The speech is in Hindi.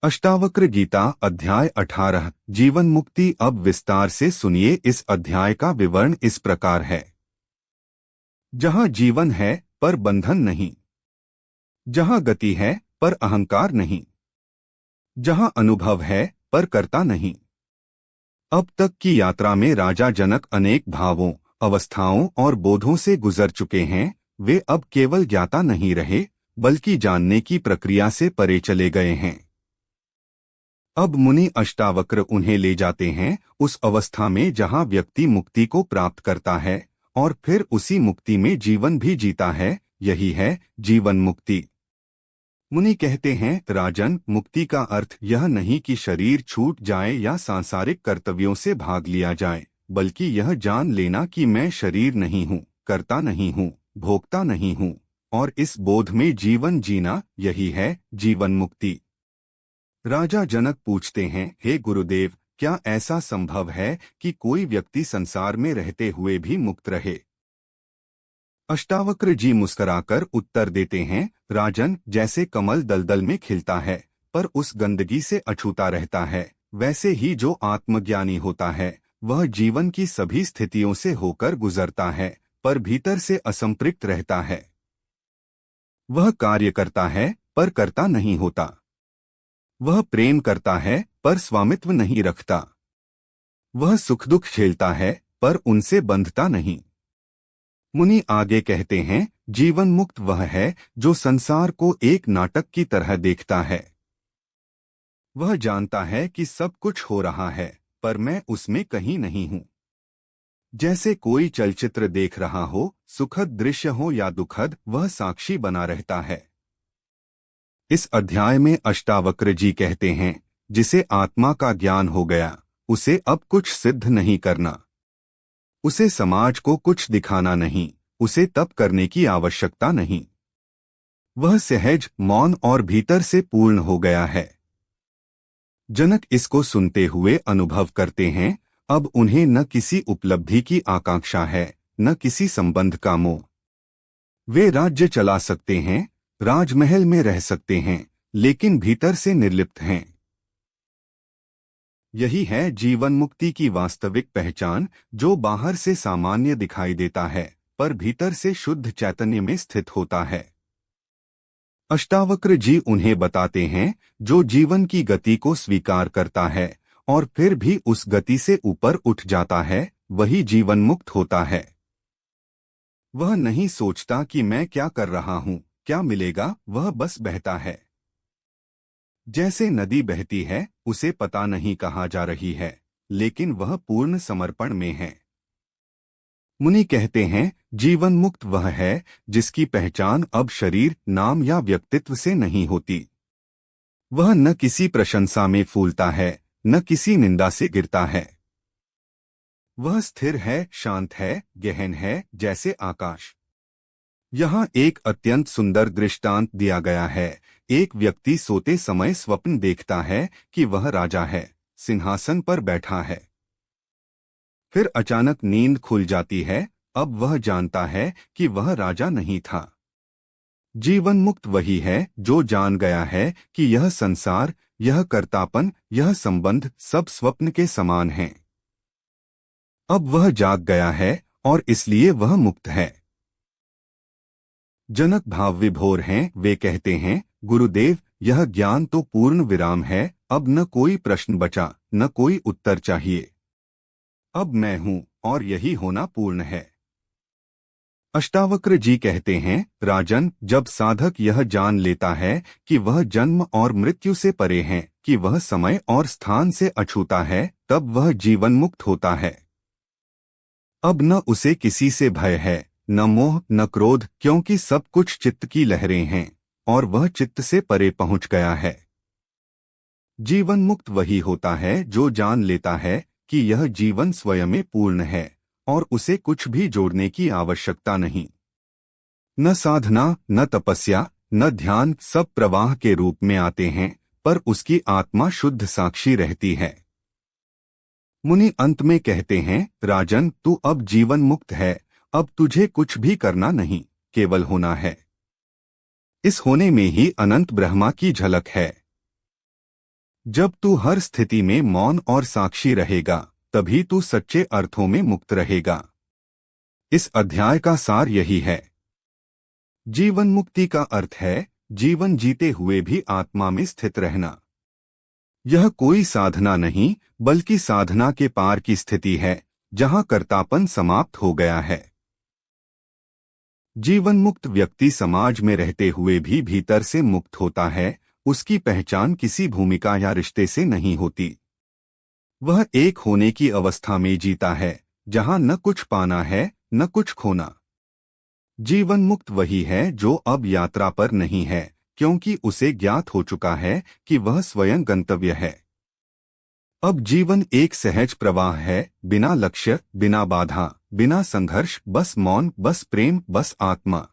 अष्टावक्र गीता अध्याय 18 जीवन मुक्ति। अब विस्तार से सुनिए। इस अध्याय का विवरण इस प्रकार है। जहाँ जीवन है पर बंधन नहीं, जहाँ गति है पर अहंकार नहीं, जहाँ अनुभव है पर कर्ता नहीं। अब तक की यात्रा में राजा जनक अनेक भावों, अवस्थाओं और बोधों से गुजर चुके हैं। वे अब केवल ज्ञाता नहीं रहे, बल्कि जानने की प्रक्रिया से परे चले गए हैं। अब मुनि अष्टावक्र उन्हें ले जाते हैं उस अवस्था में जहां व्यक्ति मुक्ति को प्राप्त करता है और फिर उसी मुक्ति में जीवन भी जीता है। यही है जीवन मुक्ति। मुनि कहते हैं, राजन, मुक्ति का अर्थ यह नहीं कि शरीर छूट जाए या सांसारिक कर्तव्यों से भाग लिया जाए, बल्कि यह जान लेना कि मैं शरीर नहीं हूँ, कर्ता नहीं हूँ, भोक्ता नहीं हूँ, और इस बोध में जीवन जीना, यही है जीवन मुक्ति। राजा जनक पूछते हैं, हे गुरुदेव, क्या ऐसा संभव है कि कोई व्यक्ति संसार में रहते हुए भी मुक्त रहे? अष्टावक्र जी मुस्कुराकर उत्तर देते हैं, राजन, जैसे कमल दलदल में खिलता है पर उस गंदगी से अछूता रहता है, वैसे ही जो आत्मज्ञानी होता है वह जीवन की सभी स्थितियों से होकर गुजरता है पर भीतर से असंपृक्त रहता है। वह कार्य करता है पर कर्ता नहीं होता। वह प्रेम करता है पर स्वामित्व नहीं रखता। वह सुख दुख झेलता है पर उनसे बंधता नहीं। मुनि आगे कहते हैं, जीवन मुक्त वह है जो संसार को एक नाटक की तरह देखता है। वह जानता है कि सब कुछ हो रहा है पर मैं उसमें कहीं नहीं हूँ। जैसे कोई चलचित्र देख रहा हो, सुखद दृश्य हो या दुखद, वह साक्षी बना रहता है। इस अध्याय में अष्टावक्र जी कहते हैं, जिसे आत्मा का ज्ञान हो गया उसे अब कुछ सिद्ध नहीं करना, उसे समाज को कुछ दिखाना नहीं, उसे तप करने की आवश्यकता नहीं। वह सहज, मौन और भीतर से पूर्ण हो गया है। जनक इसको सुनते हुए अनुभव करते हैं, अब उन्हें न किसी उपलब्धि की आकांक्षा है, न किसी संबंध का मोह। वे राज्य चला सकते हैं, राजमहल में रह सकते हैं, लेकिन भीतर से निर्लिप्त हैं। यही है जीवन मुक्ति की वास्तविक पहचान, जो बाहर से सामान्य दिखाई देता है पर भीतर से शुद्ध चैतन्य में स्थित होता है। अष्टावक्र जी उन्हें बताते हैं, जो जीवन की गति को स्वीकार करता है और फिर भी उस गति से ऊपर उठ जाता है, वही जीवन मुक्त होता है। वह नहीं सोचता कि मैं क्या कर रहा हूँ, क्या मिलेगा, वह बस बहता है। जैसे नदी बहती है, उसे पता नहीं कहाँ जा रही है, लेकिन वह पूर्ण समर्पण में है। मुनि कहते हैं, जीवन मुक्त वह है जिसकी पहचान अब शरीर, नाम या व्यक्तित्व से नहीं होती। वह न किसी प्रशंसा में फूलता है, न किसी निंदा से गिरता है। वह स्थिर है, शांत है, गहन है, जैसे आकाश। यहाँ एक अत्यंत सुंदर दृष्टांत दिया गया है। एक व्यक्ति सोते समय स्वप्न देखता है कि वह राजा है, सिंहासन पर बैठा है। फिर अचानक नींद खुल जाती है। अब वह जानता है कि वह राजा नहीं था। जीवन मुक्त वही है जो जान गया है कि यह संसार, यह कर्तापन, यह संबंध सब स्वप्न के समान हैं। अब वह जाग गया है और इसलिए वह मुक्त है। जनक भाव विभोर हैं। वे कहते हैं, गुरुदेव, यह ज्ञान तो पूर्ण विराम है। अब न कोई प्रश्न बचा, न कोई उत्तर चाहिए। अब मैं हूँ और यही होना पूर्ण है। अष्टावक्र जी कहते हैं, राजन, जब साधक यह जान लेता है कि वह जन्म और मृत्यु से परे है, कि वह समय और स्थान से अछूता है, तब वह जीवन मुक्त होता है। अब न उसे किसी से भय है, न मोह, न क्रोध, क्योंकि सब कुछ चित्त की लहरें हैं और वह चित्त से परे पहुंच गया है। जीवन मुक्त वही होता है जो जान लेता है कि यह जीवन स्वयं में पूर्ण है और उसे कुछ भी जोड़ने की आवश्यकता नहीं। न साधना, न तपस्या, न ध्यान, सब प्रवाह के रूप में आते हैं, पर उसकी आत्मा शुद्ध साक्षी रहती है। मुनि अंत में कहते हैं, राजन, तू अब जीवन मुक्त है। अब तुझे कुछ भी करना नहीं, केवल होना है। इस होने में ही अनंत ब्रह्मा की झलक है। जब तू हर स्थिति में मौन और साक्षी रहेगा, तभी तू सच्चे अर्थों में मुक्त रहेगा। इस अध्याय का सार यही है। जीवन मुक्ति का अर्थ है जीवन जीते हुए भी आत्मा में स्थित रहना। यह कोई साधना नहीं, बल्कि साधना के पार की स्थिति है, जहां कर्तापन समाप्त हो गया है। जीवन मुक्त व्यक्ति समाज में रहते हुए भी भीतर से मुक्त होता है। उसकी पहचान किसी भूमिका या रिश्ते से नहीं होती। वह एक होने की अवस्था में जीता है, जहां न कुछ पाना है न कुछ खोना। जीवन मुक्त वही है जो अब यात्रा पर नहीं है, क्योंकि उसे ज्ञात हो चुका है कि वह स्वयं गंतव्य है। अब जीवन एक सहज प्रवाह है, बिना लक्ष्य, बिना बाधा, बिना संघर्ष, बस मौन, बस प्रेम, बस आत्मा।